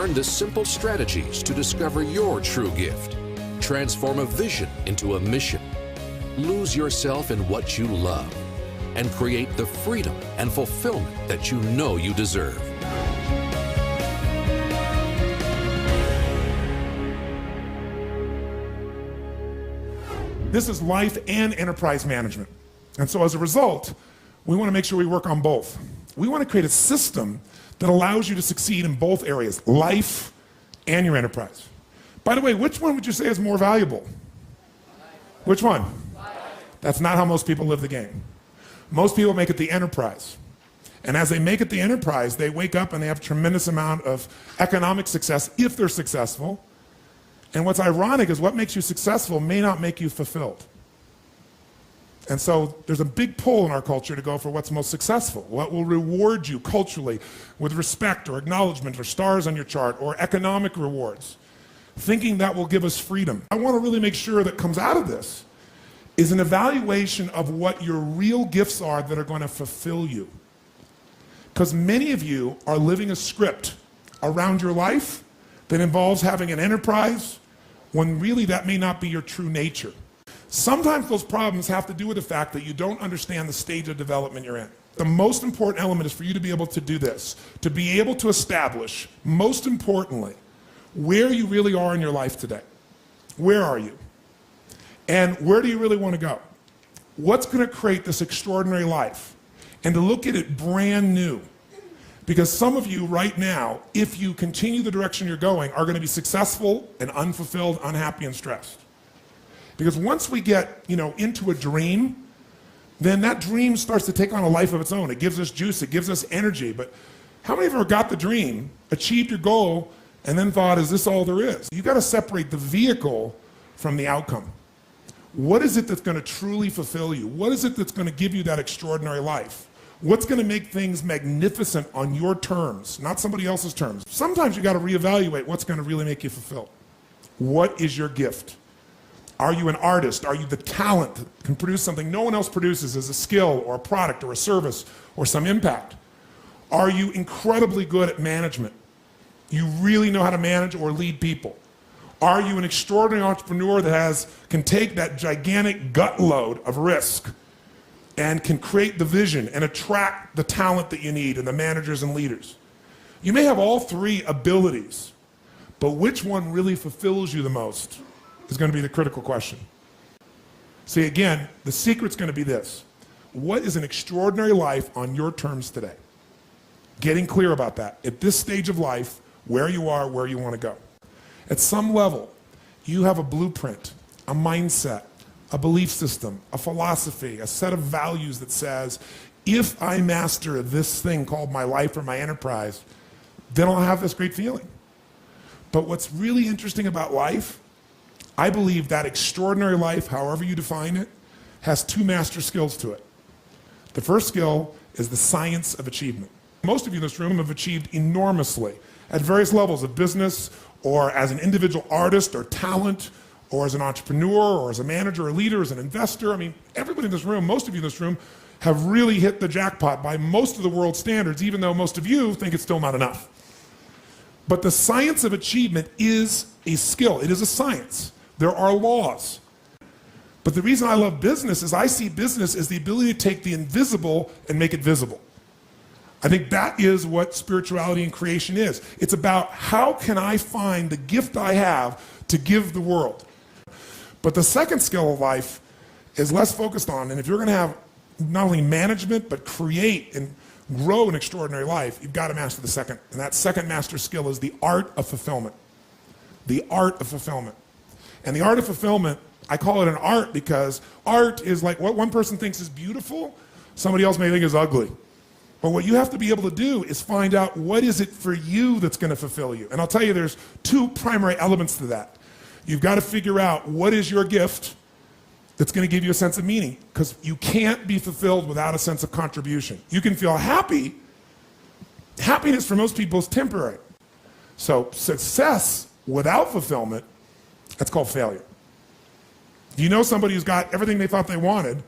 Learn the simple strategies to discover your true gift. Transform a vision into a mission. Lose yourself in what you love and create the freedom and fulfillment that you know you deserve. This is life and enterprise management. And so as a result, we want to make sure we work on both. We want to create a system that allows you to succeed in both areas, life and your enterprise. By the way, which one would you say is more valuable? Which one? That's not how most people live the game. Most people make it the enterprise. And as they make it the enterprise, they wake up and they have a tremendous amount of economic success if they're successful. And what's ironic is what makes you successful may not make you fulfilled. And so there's a big pull in our culture to go for what's most successful, what will reward you culturally with respect or acknowledgement or stars on your chart or economic rewards, thinking that will give us freedom. I want to really make sure that comes out of this is an evaluation of what your real gifts are that are going to fulfill you. Because many of you are living a script around your life that involves having an enterprise when really that may not be your true nature. Sometimes those problems have to do with the fact that you don't understand the stage of development you're in. The most important element is for you to be able to do this, to be able to establish, most importantly, where you really are in your life today. Where are you? And where do you really want to go? What's going to create this extraordinary life? And to look at it brand new. Because some of you right now, if you continue the direction you're going, are going to be successful and unfulfilled, unhappy, and stressed. Because once we get, into a dream, then that dream starts to take on a life of its own. It gives us juice, it gives us energy. But how many of you ever got the dream, achieved your goal, and then thought, is this all there is? You got to separate the vehicle from the outcome. What is it that's going to truly fulfill you? What is it that's going to give you that extraordinary life? What's going to make things magnificent on your terms, not somebody else's terms? Sometimes you got to reevaluate what's going to really make you fulfilled. What is your gift? Are you an artist? Are you the talent that can produce something no one else produces as a skill or a product or a service or some impact? Are you incredibly good at management? You really know how to manage or lead people? Are you an extraordinary entrepreneur that can take that gigantic gut load of risk and can create the vision and attract the talent that you need and the managers and leaders? You may have all three abilities, but which one really fulfills you the most is going to be the critical question. See, again, the secret's going to be this. What is an extraordinary life on your terms today? Getting clear about that. At this stage of life, where you are, where you want to go. At some level, you have a blueprint, a mindset, a belief system, a philosophy, a set of values that says, if I master this thing called my life or my enterprise, then I'll have this great feeling. But what's really interesting about life, I believe that extraordinary life, however you define it, has two master skills to it. The first skill is the science of achievement. Most of you in this room have achieved enormously at various levels of business or as an individual artist or talent or as an entrepreneur or as a manager or leader, as an investor. I mean, everybody in this room, most of you in this room, have really hit the jackpot by most of the world's standards, even though most of you think it's still not enough. But the science of achievement is a skill. It is a science. There are laws. But the reason I love business is I see business as the ability to take the invisible and make it visible. I think that is what spirituality and creation is. It's about how can I find the gift I have to give the world. But the second skill of life is less focused on, and if you're going to have not only management, but create and grow an extraordinary life, you've got to master the second. And that second master skill is the art of fulfillment. The art of fulfillment. And the art of fulfillment, I call it an art because art is like what one person thinks is beautiful, somebody else may think is ugly. But what you have to be able to do is find out what is it for you that's going to fulfill you. And I'll tell you there's two primary elements to that. You've got to figure out what is your gift that's going to give you a sense of meaning, because you can't be fulfilled without a sense of contribution. You can feel happy. Happiness for most people is temporary. So success without fulfillment, that's called failure. Do you know somebody who's got everything they thought they wanted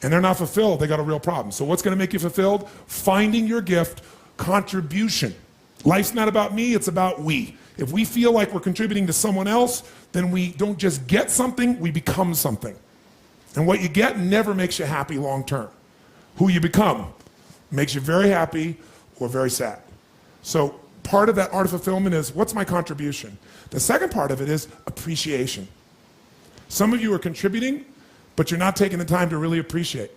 and they're not fulfilled? They got a real problem. So what's going to make you fulfilled? Finding your gift, contribution. Life's not about me, it's about we. If we feel like we're contributing to someone else, then we don't just get something, we become something. And what you get never makes you happy long term. Who you become makes you very happy or very sad. So part of that art of fulfillment is, what's my contribution? The second part of it is appreciation. Some of you are contributing, but you're not taking the time to really appreciate.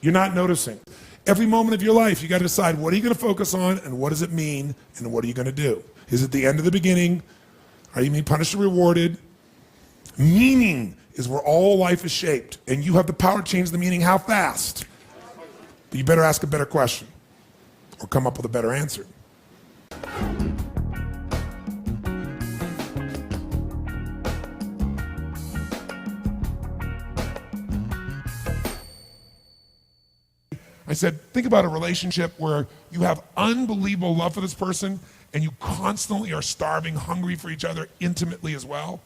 You're not noticing. Every moment of your life, you got to decide, what are you going to focus on, and what does it mean, and what are you going to do? Is it the end of the beginning? Are you being punished or rewarded? Meaning is where all life is shaped, and you have the power to change the meaning. How fast? But you better ask a better question or come up with a better answer. I said, think about a relationship where you have unbelievable love for this person and you constantly are starving, hungry for each other intimately as well.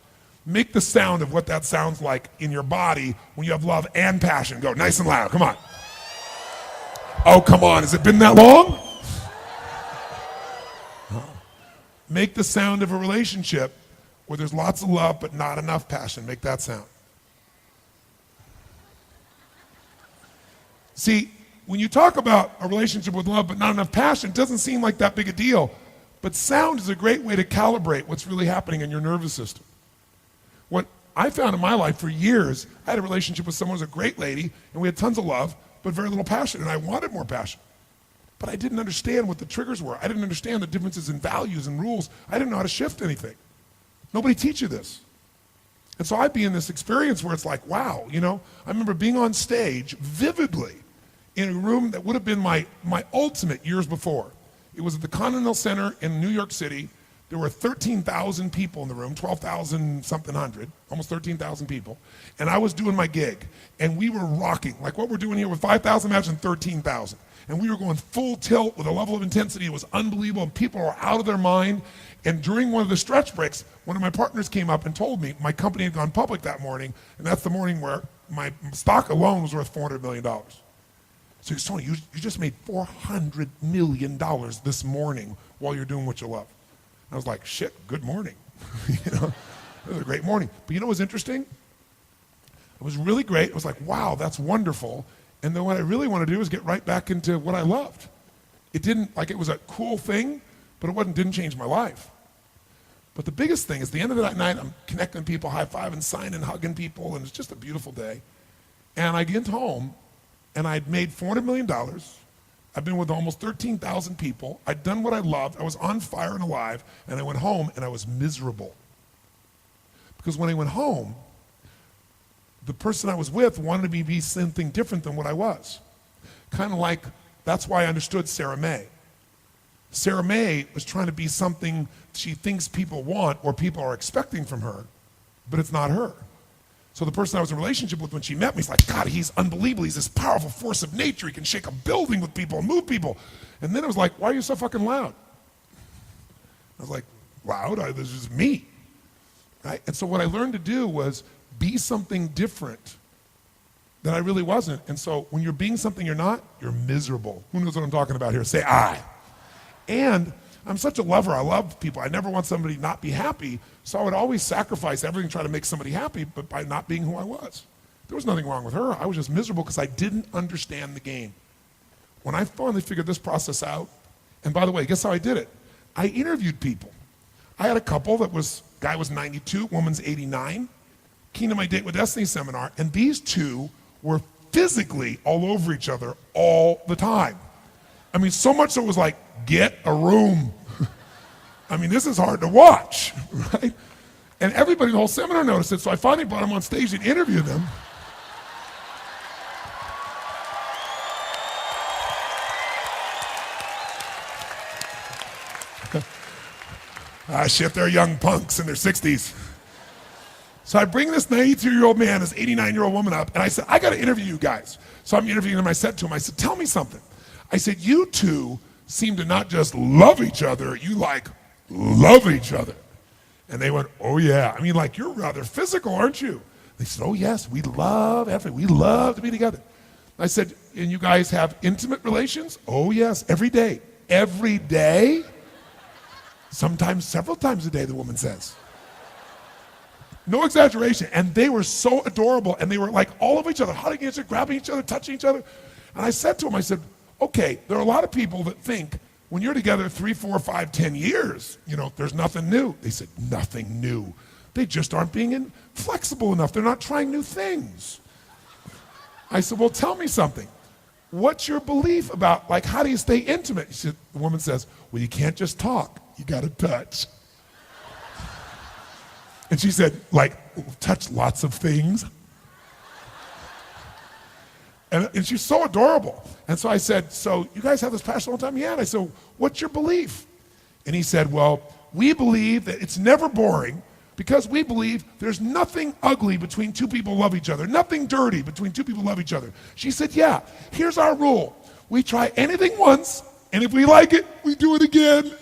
Make the sound of what that sounds like in your body when you have love and passion. Go nice and loud, come on. Oh, come on, has it been that long? Make the sound of a relationship where there's lots of love but not enough passion. Make that sound. See, when you talk about a relationship with love but not enough passion, it doesn't seem like that big a deal. But sound is a great way to calibrate what's really happening in your nervous system. What I found in my life for years, I had a relationship with someone who was a great lady, and we had tons of love, but very little passion, and I wanted more passion. But I didn't understand what the triggers were. I didn't understand the differences in values and rules. I didn't know how to shift anything. Nobody teach you this. And so I'd be in this experience where it's like, wow, you know, I remember being on stage vividly in a room that would have been my ultimate years before. It was at the Continental Center in New York City. There were 13,000 people in the room, 12,000 something hundred, almost 13,000 people. And I was doing my gig, and we were rocking, like what we're doing here with 5,000, imagine 13,000. And we were going full tilt with a level of intensity. It was unbelievable, and people were out of their mind. And during one of the stretch breaks, one of my partners came up and told me my company had gone public that morning, and that's the morning where my stock alone was worth $400 million. So he said, Tony, you just made $400 million this morning while you're doing what you love. I was like, shit, good morning. You know, it was a great morning. But you know what was interesting? It was really great. It was like, wow, that's wonderful. And then what I really want to do is get right back into what I loved. It didn't, like it was a cool thing, but it didn't change my life. But the biggest thing is, the end of that night, I'm connecting people, high-fiving, signing, hugging people, and it's just a beautiful day. And I get home, and I'd made $400 million. I've been with almost 13,000 people. I'd done what I loved. I was on fire and alive, and I went home, and I was miserable. Because when I went home, the person I was with wanted me to be something different than what I was. Kind of like, that's why I understood Sarah May. Sarah May was trying to be something she thinks people want or people are expecting from her, but it's not her. So the person I was in a relationship with, when she met me, is like, God, he's unbelievable. He's this powerful force of nature. He can shake a building with people and move people. And then it was like, why are you so fucking loud? I was like, loud? This is me. Right? And so what I learned to do was be something different that I really wasn't. And so when you're being something you're not, you're miserable. Who knows what I'm talking about here? Say I. And I'm such a lover. I love people. I never want somebody to not be happy. So I would always sacrifice everything to try to make somebody happy, but by not being who I was. There was nothing wrong with her. I was just miserable because I didn't understand the game. When I finally figured this process out, and by the way, guess how I did it? I interviewed people. I had a couple guy was 92, woman's 89, came to my Date with Destiny seminar, and these two were physically all over each other all the time. I mean, so much so it was like, get a room. I mean, this is hard to watch, right? And everybody in the whole seminar noticed it, so I finally brought them on stage and interviewed them. Shit, they're young punks in their 60s. So I bring this 92-year-old man, this 89-year-old woman up, and I said, I got to interview you guys. So I'm interviewing them. I said to him, I said, tell me something. I said, you two seem to not just love each other, you love each other. And they went, oh yeah. I mean, you're rather physical, aren't you? They said, oh yes, we love to be together. I said, and you guys have intimate relations? Oh yes, every day. Every day? Sometimes several times a day, the woman says. No exaggeration. And they were so adorable, and they were like all over each other, hugging each other, grabbing each other, touching each other. And I said to them, I said, okay, there are a lot of people that think when you're together 3, 4, 5, 10 years, there's nothing new. They said, nothing new. They just aren't being flexible enough. They're not trying new things. I said, well, tell me something. What's your belief about, like, how do you stay intimate? The woman says, well, you can't just talk. You got to touch. And she said, like, touch lots of things. And she's so adorable. And so I said, so you guys have this passion all the time? Yeah. And I said, what's your belief? And he said, well, we believe that it's never boring because we believe there's nothing ugly between two people who love each other, nothing dirty between two people who love each other. She said, yeah, here's our rule. We try anything once, and if we like it, we do it again.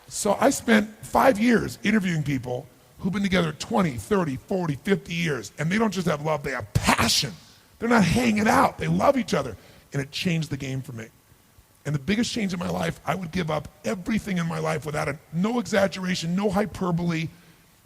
So I spent 5 years interviewing people who've been together 20, 30, 40, 50 years, and they don't just have love, they have passion. They're not hanging out, they love each other, and it changed the game for me. And the biggest change in my life, I would give up everything in my life without no exaggeration, no hyperbole,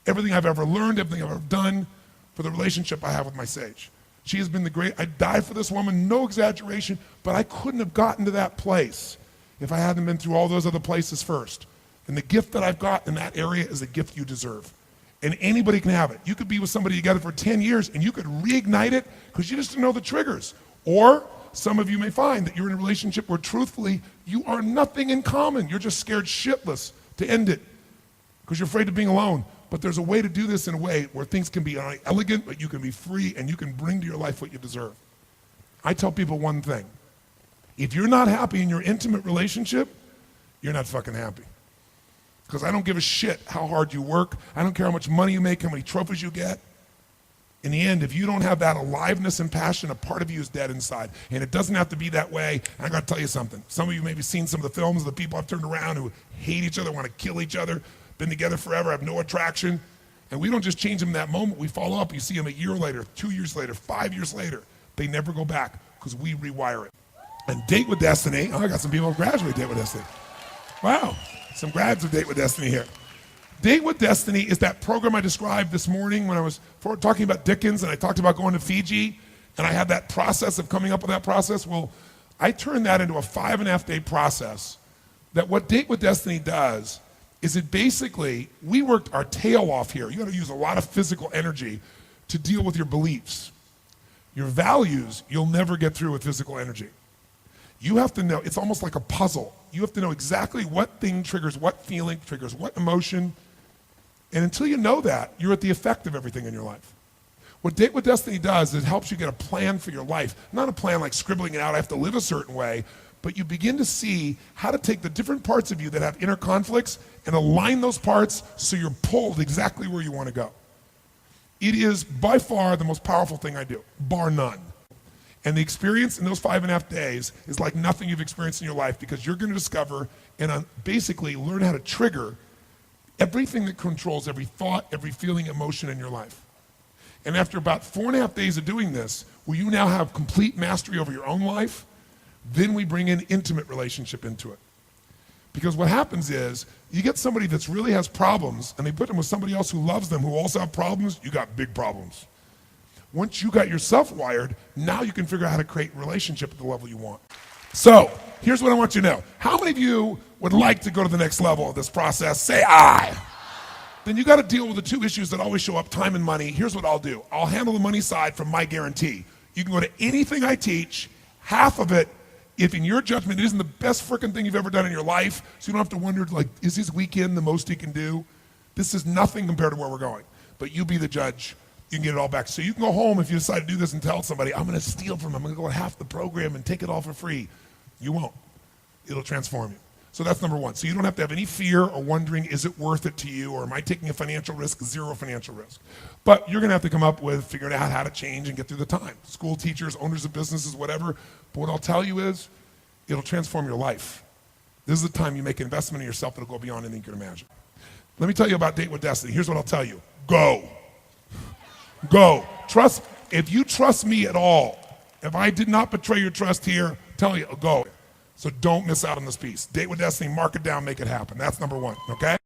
everything I've ever learned, everything I've ever done for the relationship I have with my sage. She has been I'd die for this woman, no exaggeration, but I couldn't have gotten to that place if I hadn't been through all those other places first. And the gift that I've got in that area is a gift you deserve. And anybody can have it. You could be with somebody together for 10 years and you could reignite it because you just didn't know the triggers. Or some of you may find that you're in a relationship where truthfully you are nothing in common. You're just scared shitless to end it because you're afraid of being alone. But there's a way to do this in a way where things can be elegant, but you can be free and you can bring to your life what you deserve. I tell people one thing. If you're not happy in your intimate relationship, you're not fucking happy. Because I don't give a shit how hard you work. I don't care how much money you make, how many trophies you get. In the end, if you don't have that aliveness and passion, a part of you is dead inside. And it doesn't have to be that way. And I got to tell you something. Some of you maybe seen some of the films of the people I've turned around who hate each other, want to kill each other, been together forever, have no attraction. And we don't just change them in that moment. We follow up. You see them a year later, 2 years later, 5 years later. They never go back because we rewire it. And Date with Destiny. Oh, I got some people who graduate Date with Destiny. Wow. Some grads of Date with Destiny here. Date with Destiny is that program I described this morning when I was talking about Dickens and I talked about going to Fiji and I had that process of coming up with that process. Well, I turned that into a 5.5 day process that what Date with Destiny does is it basically, we worked our tail off here. You got to use a lot of physical energy to deal with your beliefs. Your values, you'll never get through with physical energy. You have to know, it's almost like a puzzle. You have to know exactly what thing triggers what feeling, triggers what emotion. And until you know that, you're at the effect of everything in your life. What Date with Destiny does is it helps you get a plan for your life. Not a plan like scribbling it out, I have to live a certain way, but you begin to see how to take the different parts of you that have inner conflicts and align those parts so you're pulled exactly where you want to go. It is by far the most powerful thing I do, bar none. And the experience in those 5.5 days is like nothing you've experienced in your life because you're going to discover and basically learn how to trigger everything that controls every thought, every feeling, emotion in your life. And after about 4.5 days of doing this, where you now have complete mastery over your own life, then we bring in intimate relationship into it. Because what happens is, you get somebody that really has problems, and they put them with somebody else who loves them, who also have problems, you got big problems. Once you got yourself wired, now you can figure out how to create a relationship at the level you want. So, here's what I want you to know. How many of you would like to go to the next level of this process? Say aye. Then you got to deal with the two issues that always show up, time and money. Here's what I'll do. I'll handle the money side from my guarantee. You can go to anything I teach, half of it, if in your judgment it isn't the best frickin' thing you've ever done in your life, so you don't have to wonder, like, is this weekend the most he can do? This is nothing compared to where we're going. But you be the judge. You can get it all back. So you can go home if you decide to do this and tell somebody, I'm going to steal from him. I'm going to go half the program and take it all for free. You won't. It'll transform you. So that's number one. So you don't have to have any fear or wondering, is it worth it to you, or am I taking a financial risk? Zero financial risk. But you're going to have to come up with figuring out how to change and get through the time. School teachers, owners of businesses, whatever. But what I'll tell you is, it'll transform your life. This is the time you make an investment in yourself that'll go beyond anything you can imagine. Let me tell you about Date with Destiny. Here's what I'll tell you. Go. Go. Trust. If you trust me at all, if I did not betray your trust here, tell you, go. So don't miss out on this piece. Date with Destiny, mark it down, make it happen. That's number one, okay?